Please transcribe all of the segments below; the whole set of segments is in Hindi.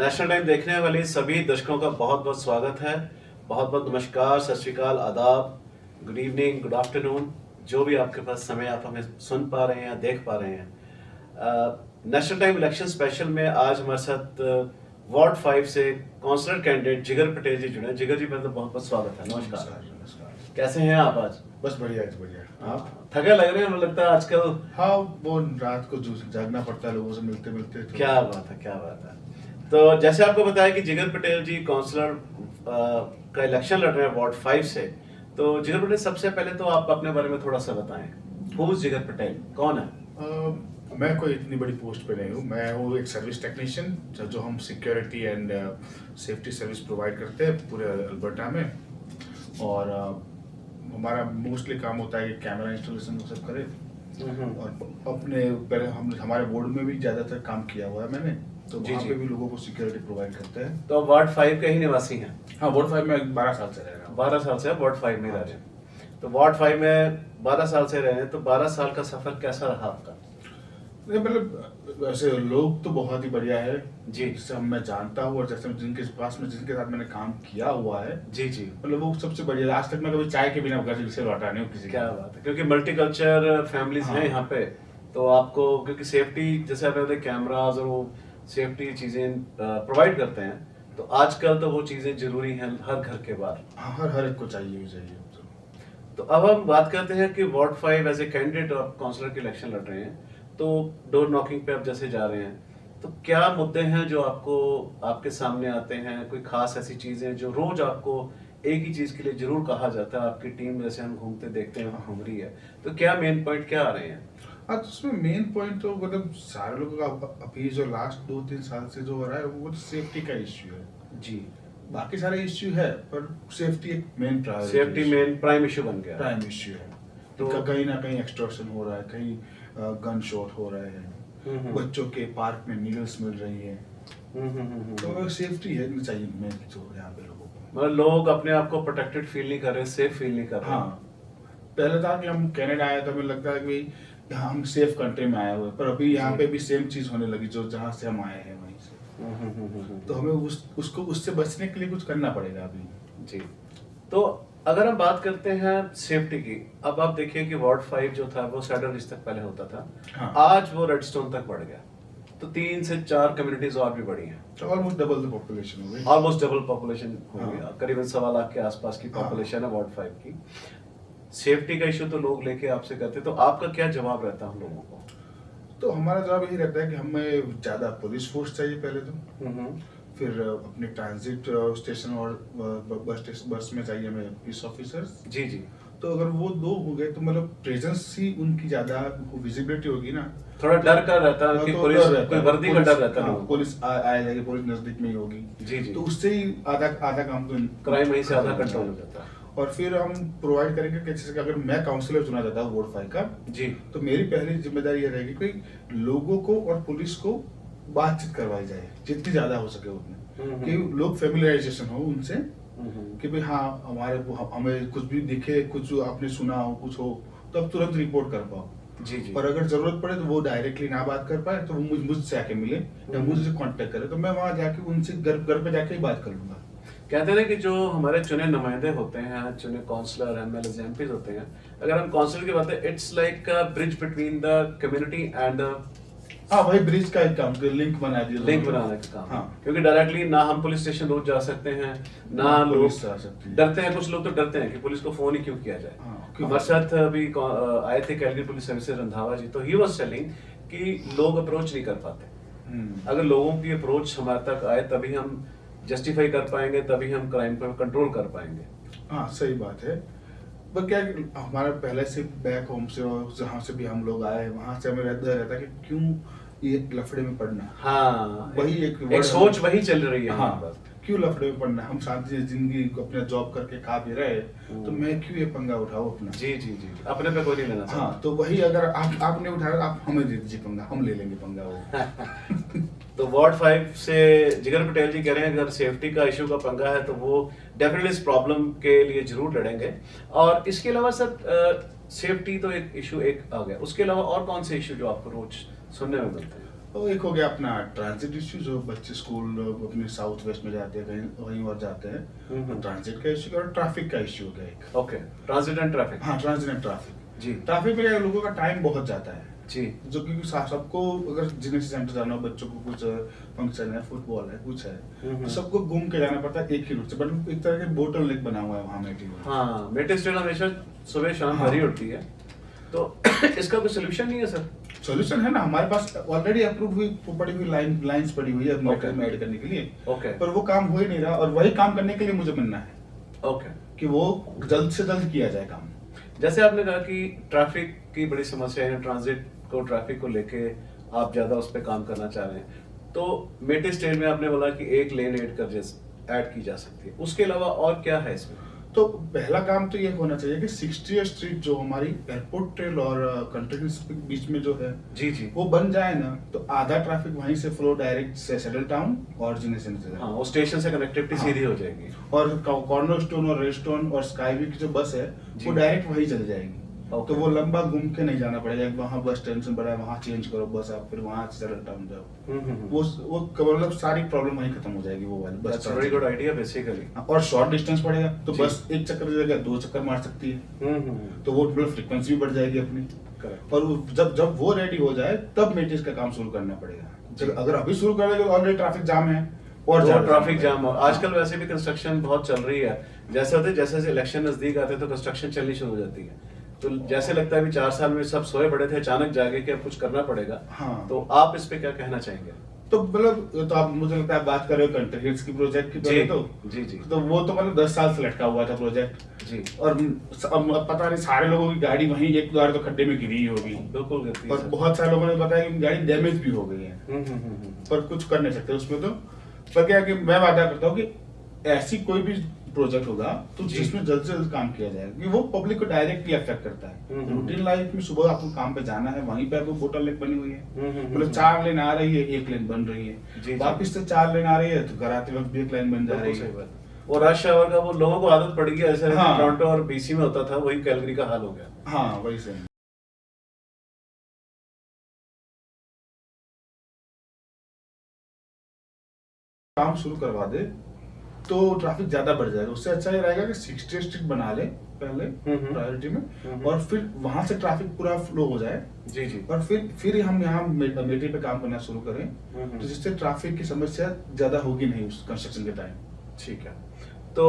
नेशनल टाइम देखने वाले सभी दर्शकों का बहुत बहुत स्वागत है। बहुत बहुत नमस्कार, सत श्री अकाल, आदाब, गुड इवनिंग, गुड आफ्टरनून, जो भी आपके पास समय आप हमें सुन पा रहे हैं या देख पा रहे हैं। नेशनल टाइम इलेक्शन स्पेशल में आज हमारे साथ वार्ड 5 से काउंसलर कैंडिडेट जिगर पटेल जी जुड़े। जिगर जी पर तो बहुत बहुत स्वागत है। नमस्कार। नमस्कार। कैसे हैं आप आज? बस बढ़िया है, बढ़िया। आप? थके लग रहे हैं, मुझे लगता है आजकल। हाँ, वो रात को जागना पड़ता है लोगों से मिलते मिलते। तो क्या बात है, क्या बात है। तो जैसे आपको बताया कि जिगर पटेल जी काउंसलर का इलेक्शन लड़ रहे हैं वार्ड 5 से। तो जिगर पटेल, सबसे पहले तो आप अपने बारे में थोड़ा सा बताएं। हु इज जिगर पटेल, कौन है? मैं कोई इतनी बड़ी पोस्ट पे नहीं हूँ। मैं हूँ एक सर्विस टेक्नीशियन, जो हम security and safety service provide करते हैं पूरे अल्बर्टा में। और हमारा मोस्टली काम होता है कि कैमरा इंस्टॉलेशन वो सब करें। और अपने पहले हमारे वार्ड में भी ज़्यादातर काम किया हुआ है मैंने, तो वहाँ पे भी लोगों को सिक्योरिटी प्रोवाइड करते हैं। तो वार्ड 5 के ही निवासी हैं? हाँ, वार्ड 5 में 12 साल से रह रहा हूँ। 12 साल से वार्ड 5 में रह रहे हैं। तो वार्ड 5 में 12 साल से रहे हैं, तो 12 साल का सफर कैसा रहा आपका? मतलब वैसे लोग तो बहुत ही बढ़िया है जी, जिससे मैं जानता हूँ, और जैसे जिनके साथ मैंने काम किया हुआ है। जी जी। मतलब वो सबसे बढ़िया। आज तक मैं कभी चाय के बिना घर से लौटा नहीं हूँ किसी। क्या बात है, क्योंकि मल्टीकल्चर फैमिलीज हैं यहाँ पे। तो आपको क्योंकि सेफ्टी, जैसे आप कहते हैं कैमराज और वो सेफ्टी चीजें प्रोवाइड करते हैं, तो आजकल तो वो चीजें जरूरी हैं हर घर के बाहर। हाँ, हर एक को चाहिए ही चाहिए। तो अब हम बात करते हैं कि वार्ड 5 एज ए कैंडिडेट आप काउंसलर के इलेक्शन लड़ रहे हैं, तो डोर नॉकिंग पे आप जैसे जा रहे हैं, तो क्या मुद्दे हैं जो आपको आपके सामने आते हैं? कोई खास ऐसी चीजें जो रोज आपको एक ही चीज के लिए जरूर कहा जाता है? आपकी टीम जैसे हम घूमते देखते हैं घूम रही है, तो क्या मेन पॉइंट क्या आ रहे हैं? हाँ, तो उसमें मेन पॉइंट तो मतलब सारे लोगों का अभी जो लास्ट 2-3 साल से जो हो रहा है वो तो सेफ्टी का इश्यू है जी। बाकी सारे इश्यू है, पर सेफ्टी एक main priority, safety main prime issue बन गया, प्राइम इश्यू है। तो कहीं ना कहीं एक्सटॉर्शन हो रहा है, कहीं गन शॉट हो रहे हैं, बच्चों के पार्क में नीडल्स मिल रही है। तो सेफ्टी है चाहिए मेन जो यहाँ पे लोगों को। मतलब लोग अपने आप को प्रोटेक्टेड फील नहीं कर रहे, सेफ फील नहीं कर रहे। हाँ, पहले था कि हम कनाडा आए तो हमें लगता है कि हम सेफ कंट्री में आए हुए, पर अभी यहाँ पे भी सेम चीज होने लगी जो जहाँ से हम आए हैं वहीं से। तो हमें उसको उससे बचने के लिए कुछ करना पड़ेगा अभी जी। तो अगर हम बात करते हैं सेफ्टी की, अब आप देखिए कि वार्ड 5 जो था वो सैडल रिज तक पहले होता था। हाँ। आज वो रेडस्टोन तक बढ़ गया, तो 3 से 4 कम्युनिटीज और भी बढ़ी हैं। तो ऑलमोस्ट डबल द पॉपुलेशन हो गई। ऑलमोस्ट डबल पॉपुलेशन हो गया। करीबन 1.25 लाख के आसपास की पॉपुलेशन है वार्ड 5 की। सेफ्टी का इश्यू तो लोग लेके आपसे करते, तो आपका क्या जवाब रहता है हम लोगों को? तो हमारा जवाब यही रहता है कि हमें ज्यादा पुलिस फोर्स चाहिए पहले तो, फिर अपने ट्रांजिट स्टेशन और बस में चाहिए हमें पुलिस ऑफिसर्स। जी जी। तो अगर वो 2 हो गए तो मतलब प्रेजेंस ही उनकी ज्यादा विजिबिलिटी होगी ना। थोड़ा डर का रहता है कि पुलिस, कोई वर्दी का डर रहता है। पुलिस आएगी, पुलिस नजदीक में ही होगी। जी जी। तो उससे ही आधा काम तो क्राइम वहीं से आधा कंट्रोल हो जाता है। और फिर हम प्रोवाइड करेंगे कि जैसे अगर मैं काउंसलर चुना जाता हूँ वार्ड 5 का जी, तो मेरी पहली जिम्मेदारी ये रहेगी कि लोगों को और पुलिस को बातचीत करवाई जाए जितनी ज्यादा हो सके उतनी, कि लोग फेमिलियराइजेशन हो उनसे, कि भाई हाँ हमें कुछ भी दिखे, कुछ आपने सुना हो, कुछ हो तो अब तुरंत रिपोर्ट कर पाओ। जी जी। और अगर जरूरत पड़े तो वो डायरेक्टली ना बात कर पाए तो वो मुझसे आके मिले या मुझसे कांटेक्ट करे, तो मैं वहां जाके उनसे घर पे जाके ही बात कर लूंगा। कहते हैं कि जो हमारे चुने नुमाइंदे होते हैं, चुने काउंसलर, एमएलएस, एमपीज होते हैं, अगर हम काउंसलर की बात है, it's like a bridge between the community and हाँ भाई, ब्रिज का एक काम, लिंक बना दिया, लिंक बनाने का काम। हाँ। क्योंकि डायरेक्टली ना हम पुलिस स्टेशन रोज जा सकते हैं, ना लोग पुलिस आ सकती है। डरते हैं। कुछ लोग तो डरते हैं कि पुलिस को फोन ही क्यों किया जाए। हमारे साथ अभी आए थे कैलगरी पुलिस सर्विसेज रंधावा जी, तो ही वाज टेलिंग कि लोग अप्रोच नहीं कर पाते। अगर लोगों की अप्रोच हमारे तक आए तभी हम जस्टिफाई कर पाएंगे, तभी हम क्राइम पर कंट्रोल कर पाएंगे। हाँ, सही बात है। पर क्या हमारा पहले से बैक होम से और जहाँ से भी हम लोग आए वहां से हमें रहता है कि क्यों ये लफड़े में पड़ना। हाँ, वही एक सोच वही चल रही है। हाँ, क्यों लफड़े में पड़ना, हम शांति से जिंदगी अपना जॉब करके खा भी रहे, तो मैं क्यों ये पंगा उठाऊं अपना। जी जी जी, अपने पे कोई नहीं लेना। हाँ, तो वही अगर आपने उठाया, आप हमें दे दीजिए पंगा, हम ले लेंगे पंगा वो। तो वार्ड 5 से जिगर पटेल जी कह रहे हैं अगर सेफ्टी का इशू का पंगा है तो वो डेफिनेटली इस प्रॉब्लम के लिए जरूर लड़ेंगे। और इसके अलावा सर, सेफ्टी तो एक इशू एक आ गया, उसके अलावा और कौन से इशू जो आपको रोज सुनने में मिलते हैं? तो एक हो गया अपना ट्रांजिट इश्यू, जो बच्चे स्कूल अपने साउथ वेस्ट में जाते हैं, कहीं वहीं और जाते हैं, तो ट्रांजिट का इश्यू और ट्रैफिक का इश्यू हो गया एक। Okay, transit and traffic. हाँ, ट्रांजिट एंड ट्रैफिक। जी ट्रैफिक में क्या है, लोगों का टाइम बहुत जाता है, जी। जो कि सबको अगर जिनेस सेंटर जाना हो, बच्चों को कुछ फंक्शन है, फुटबॉल है, कुछ है, तो सबको घूम के जाना पड़ता है एक ही रूट से, बट एक तरह के बोटल नेक बना हुआ है वहाँ में। हाँ, मेट्रो स्टेशन हमेशा सुबह शाम हाँ। भरी होती है, तो इसका कोई सोल्यूशन नहीं है सर? सॉल्यूशन है ना, हमारे पास ऑलरेडी अप्रूव हुई पड़ी हुई लाइंस पड़ी हुई है मेट्रो में ऐड करने के लिए। ओके पर वो काम हो ही नहीं रहा, और वही काम करने के लिए मुझे मिलना है ओके। कि वो जल्द से जल्द किया जाए काम। जैसे आपने कहा कि ट्रैफिक की बड़ी समस्या है, ट्रांजिट को, ट्रैफिक को लेके आप ज्यादा उस पर काम करना चाह रहे हैं, तो मेट्रो स्टेशन में आपने बोला कि एक लेन ऐड की जा सकती है, उसके अलावा और क्या है इसमें? तो पहला काम तो ये होना चाहिए कि 60 स्ट्रीट जो हमारी एयरपोर्ट ट्रेल और कंट्री के बीच में जो है, जी जी। वो बन जाए ना, तो आधा ट्रैफिक वहीं से फ्लो डायरेक्ट से सेटल टाउन और जिनेसन से। हाँ, वो स्टेशन से कनेक्टिविटी हाँ। सीधी हो जाएगी। और कॉर्नर स्टोन और रेडस्टोन और स्काईवे की जो बस है, जी। वो डायरेक्ट वहीं चली जाएगी। ओके। तो वो लंबा घूम के नहीं जाना पड़ेगा, वहाँ बस स्टेशन बड़ा है, वहाँ चेंज करो बस, आप फिर वहाँ से सेटल टाउन जाओ। वो मतलब सारी प्रॉब्लम वहीं खत्म हो जाएगी, वो वाली बस। That's a very good idea basically. और शॉर्ट डिस्टेंस पड़ेगा, तो जी। बस एक चक्कर की जगह 2 चक्कर मार सकती है, तो वो मतलब फ्रीक्वेंसी भी बढ़ जाएगी अपनी। करेक्ट। और जब वो रेडी हो जाए, तब मेटिस का काम शुरू करना पड़ेगा। अगर अभी शुरू कर देंगे, ऑलरेडी ट्रैफिक जाम है और तो ट्रैफिक पड़ेगा। जाम हो, आजकल वैसे भी कंस्ट्रक्शन बहुत चल रही है, जैसे होते जैसे इलेक्शन नजदीक आते हैं तो कंस्ट्रक्शन चलनी शुरू हो जाती है, तो जैसे लगता है भी 4 साल में सब सोए पड़े थे, अचानक जागे कि अब कुछ करना पड़ेगा। हाँ। तो आप इस पे क्या कहना चाहेंगे? तो मतलब, तो आप मुझे लगता है बात कर रहे हो कंट्रीज की प्रोजेक्ट की पहले, जी जी तो वो तो मतलब 10 साल से लटका हुआ था प्रोजेक्ट जी। और अब पता नहीं सारे लोगों की गाड़ी वहीं एक बार तो खड्डे में गिरी ही होगी, बिल्कुल गिरती है और सर। बहुत सारे लोगों ने बताया कि गाड़ी डैमेज भी हो गई है, पर कुछ कर नहीं सकते उसमें। तो पर क्या है कि मैं वादा करता हूँ कि ऐसी कोई भी प्रोजेक्ट होगा तो जी। जिसमें जल्द से जल्द काम किया जाए, क्योंकि वो पब्लिक को डायरेक्टली अफेक्ट करता है। रूटीन लाइफ में सुबह आपको काम पे जाना है, वहीं पे आपको बोटल नेक बनी हुई है, मतलब 4 लेन आ रही है, 1 लेन बन रही जी, है, जी। वापिस से 4 लेन आ रही है, तो घर आते वक्त भी 1 लेन बन जा रही बिल्कुल है। सही बात। वो रश आवर का वो लोगों को आदत पड़ गई, ऐसे हाँ। टोरंटो और बीसी में होता था, वही कैलगरी का हाल हो गया। हाँ, वही से काम शुरू करवा दे तो ट्रैफिक ज्यादा बढ़ जाएगा। उससे अच्छा ये रहेगा कि 60 स्ट्रीट बना ले पहले प्रायोरिटी में, और फिर वहां से ट्रैफिक पूरा फ्लो हो जाए, जी जी। और फिर हम यहाँ मेट्रो पे काम करना शुरू करें, तो जिससे ट्रैफिक की समस्या ज्यादा होगी नहीं उस कंस्ट्रक्शन के टाइम। ठीक है, तो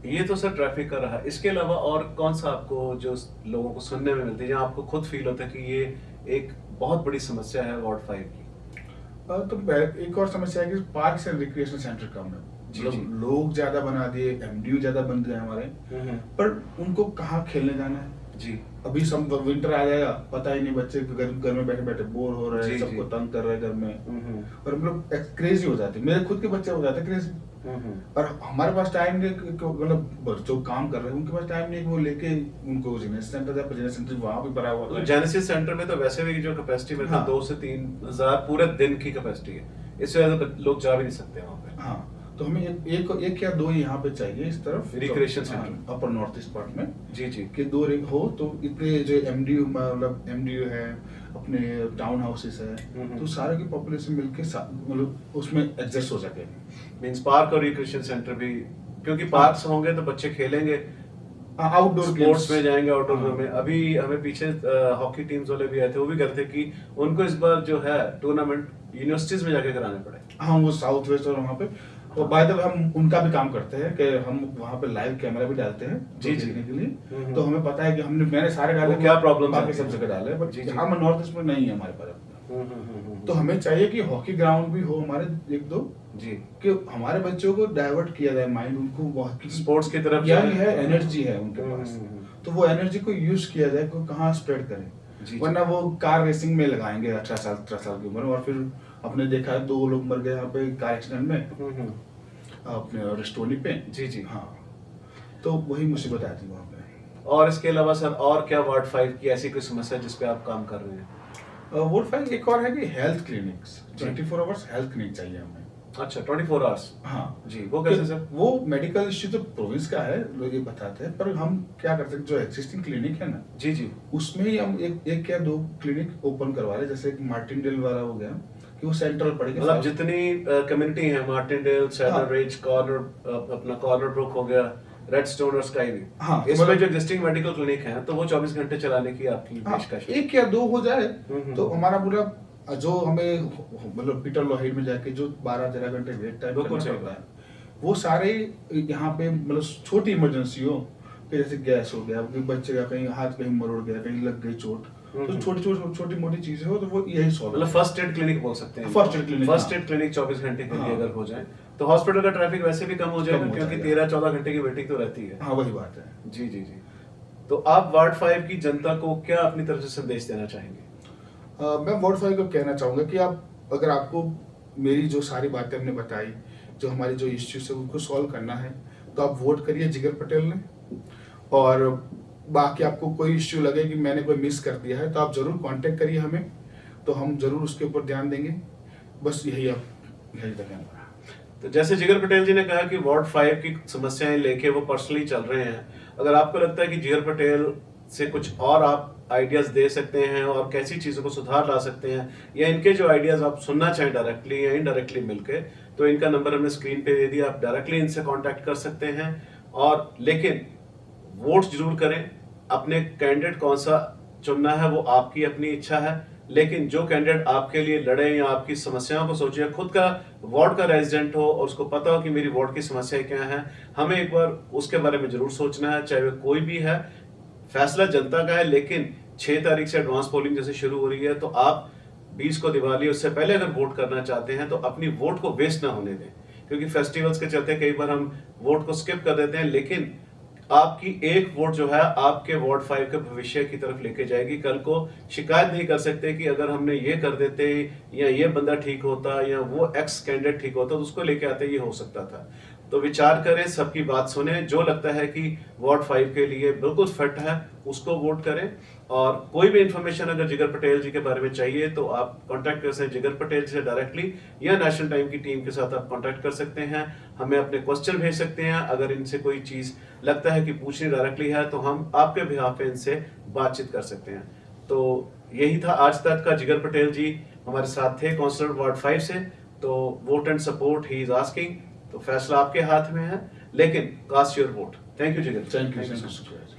ये तो सर ट्रैफक का रहा, इसके अलावा और कौन सा आपको जो लोगों को सुनने में मिलती है, जहाँ आपको खुद फील होता है कि ये एक बहुत बड़ी समस्या है वार्ड 5 की? तो एक और समस्या है कि पार्क एंड रिक्रिएशन सेंटर कम है, जी, मतलब जी। लोग ज्यादा बना दिए, एमडीयू ज्यादा बन गए हमारे, पर उनको कहाँ खेलने जाना है। जी अभी सब विंटर आ जाएगा, पता ही नहीं, बच्चे घर में बैठे बैठे बोर हो रहे हैं, जी, सबको जी। तंग कर रहे हैं घर में, और मतलब क्रेजी हो जाते हैं। मेरे खुद के बच्चे हो जाते हैं क्रेजी, और हमारे पास टाइम नहीं मतलब जो काम कर रहे हैं उनके पास टाइम नहीं, वो लेके उनको जेनेसिस सेंटर या जेनेसिस सेंटर वहां भी भरा हुआ है। जेनेसिस सेंटर में तो वैसे भी जो कैपेसिटी में हाँ। 2 से 3 हजार पूरे दिन की कैपेसिटी है, इससे ज्यादा लोग जा भी नहीं सकते वहाँ पे। हाँ, तो हमें एक या 2 यहाँ पे चाहिए इस तरफ, Recreation center। अपर नॉर्थ ईस्ट पार्ट में, जी जी। कि 2 हो तो इतने जो एमडीयू मतलब एमडीयू है, अपने टाउन हाउसेस है, तो सारे की पॉपुलेशन मिलके मतलब उसमें एडजस्ट हो सके। मींस पार्क और रिक्रिएशन सेंटर भी, क्योंकि पार्क्स होंगे तो बच्चे खेलेंगे, आउटडोर स्पोर्ट्स में जाएंगे, आउटडोर हाँ। में। अभी हमें पीछे हॉकी टीम्स वाले भी आए थे, वो भी कहते कि उनको इस बार जो है टूर्नामेंट यूनिवर्सिटीज में जाके कराने पड़े। हाँ, वो साउथ वेस्ट और वहाँ पे, और बाय द वे हम उनका भी काम करते हैं कि हम वहाँ पे लाइव कैमरा भी डालते हैं जी, जी। देखने के लिए, तो हमें पता है कि मैंने सारे डाले, वो क्या problems बाकी आती सब हैं। जगह डाले, बट जी, जी। यहाँ में नॉर्थ ईस्ट में नहीं है हमारे पास अपना। तो हमें चाहिए कि हॉकी ग्राउंड भी हो हमारे 1-2, जी, कि हमारे बच्चों को डाइवर्ट किया जाए माइंड, उनको बहुत स्पोर्ट्स की तरफ यंग जाए। है, एनर्जी है उनके पास, तो वो एनर्जी को यूज किया जाए, को कहाँ स्प्रेड जी, करें, जी। वरना वो कार रेसिंग में लगाएंगे 18 साल की उम्र में, और फिर आपने देखा है 2 लोग मर गए यहाँ पे कार एक्सीडेंट में अपने रिस्टोनी पे। जी, जी। हाँ, तो वही मुसीबत आती है वहाँ पे। और इसके अलावा सर और क्या वार्ड 5 की ऐसी कोई समस्या है जिस पे आप काम कर रहे हैं? वोट फाइल एक और है कि हेल्थ क्लिनिक्स, जी। 24 आवर्स हेल्थ क्लिनिक चाहिए हमें। अच्छा, 24 आवर्स। हाँ जी, वो कैसे सर? वो मेडिकल इश्यू तो प्रोविंस का है, लोग ये बताते हैं, पर हम क्या करते हैं, जो एक्सिस्टिंग क्लिनिक है ना, जी जी। उसमें ही हम एक या 2 क्लिनिक ओपन करवा रहे हैं, जैसे एक मार्टिनडेल वाला हो गया, कि वो सेंट्रल पड़ेगा। मतलब जितनी कम्युनिटी है, मार्टिनडेल, सैडल हाँ। रिज, कॉर्नर, अपना कॉर्नर ब्रुक हो गया, रेडस्टोन और स्काई व्यू, हाँ, तो इसमें मतलब- जो एग्जिस्टिंग मेडिकल क्लिनिक है तो वो 24 घंटे चलाने की आपकी हाँ, पेशकश है। एक या दो हो जाए तो हम्म। हमारा पूरा जो हमें मतलब पीटर लोहाइड में जाके जो 12-13 घंटे वेट टाइम बिल्कुल करना सही पड़ता है, वो सारे यहाँ पे मतलब छोटी इमरजेंसी हो कि जैसे गैस हो गया, कि बच्चे का कहीं हाथ कहीं मरोड़ गया, कहीं लग गई चोट, तो छोटी मोटी चीजें हो तो वो यही सॉल्व। मतलब फर्स्ट एड क्लिनिक बोल सकते हैं। फर्स्ट एड क्लिनिक, फर्स्ट हाँ। एड क्लिनिक 24 घंटे के लिए हाँ। अगर हो जाए तो हॉस्पिटल का ट्रैफिक वैसे भी कम हो जाएगा, कम हो क्योंकि जाएगा। 13-14 घंटे की वेटिंग तो रहती है। हाँ, वही बात है। जी जी जी। तो आप वार्ड 5 की जनता को क्या अपनी तरफ से संदेश देना चाहेंगे? मैं वार्ड 5 को कहना चाहूँगा कि आप अगर आपको मेरी जो सारी बातें हमने बताई, जो हमारी जो इश्यूज है उनको सॉल्व करना है, तो आप वोट करिए जिगर पटेल ने। और बाकी आपको कोई इश्यू लगे कि मैंने कोई मिस कर दिया है तो आप जरूर कांटेक्ट करिए हमें, तो हम जरूर उसके ऊपर ध्यान देंगे। बस यही तक है हमारा। तो जैसे जिगर पटेल जी ने कहा कि वार्ड 5 की समस्याएं लेके वो पर्सनली चल रहे हैं, अगर आपको लगता है कि जिगर पटेल से कुछ और आप आइडियाज दे सकते हैं और कैसी चीज़ों को सुधार ला सकते हैं, या इनके जो आइडियाज आप सुनना चाहें डायरेक्टली या इनडायरेक्टली मिलके, तो इनका नंबर हमने स्क्रीन पे दे दिया, आप डायरेक्टली इनसे कांटेक्ट कर सकते हैं। और लेकिन वोट जरूर करें, अपने कैंडिडेट कौन सा चुनना है वो आपकी अपनी इच्छा है, लेकिन जो कैंडिडेट आपके लिए लड़े या आपकी समस्याओं को सोचे, खुद का वार्ड का रेजिडेंट हो और उसको पता हो कि मेरी वार्ड की समस्याएं क्या हैं, हमें एक बार उसके बारे में जरूर सोचना है, चाहे वह कोई भी है। फैसला जनता का है, लेकिन 6 तारीख से एडवांस पोलिंग जैसे शुरू हो रही है, तो आप 20 को दिवाली उससे पहले अगर वोट करना चाहते हैं तो अपनी वोट को वेस्ट ना होने दें, क्योंकि फेस्टिवल्स के चलते कई बार हम वोट को स्किप कर देते हैं, लेकिन आपकी एक वोट जो है आपके वार्ड 5 के भविष्य की तरफ लेके जाएगी। कल को शिकायत नहीं कर सकते कि अगर हमने ये कर देते या ये बंदा ठीक होता या वो एक्स कैंडिडेट ठीक होता तो उसको लेके आते ये हो सकता था। तो विचार करें, सबकी बात सुने, जो लगता है कि वार्ड 5 के लिए बिल्कुल फिट है उसको वोट करें। और कोई भी इंफॉर्मेशन अगर जिगर पटेल जी के बारे में चाहिए तो आप कांटेक्ट कर सकते हैं जिगर पटेल से डायरेक्टली, या नेशनल टाइम की टीम के साथ आप कांटेक्ट कर सकते हैं। हमें अपने क्वेश्चन भेज सकते हैं, अगर इनसे कोई चीज लगता है कि पूछनी डायरेक्टली है तो हम आपके बिहाफ पे इनसे बातचीत कर सकते हैं। तो यही था आज तक का। जिगर पटेल जी हमारे साथ थे, काउंसलर वार्ड 5 से। तो vote and support he is asking, तो फैसला आपके हाथ में है, लेकिन cast your vote. Thank you Jigar. Thank you.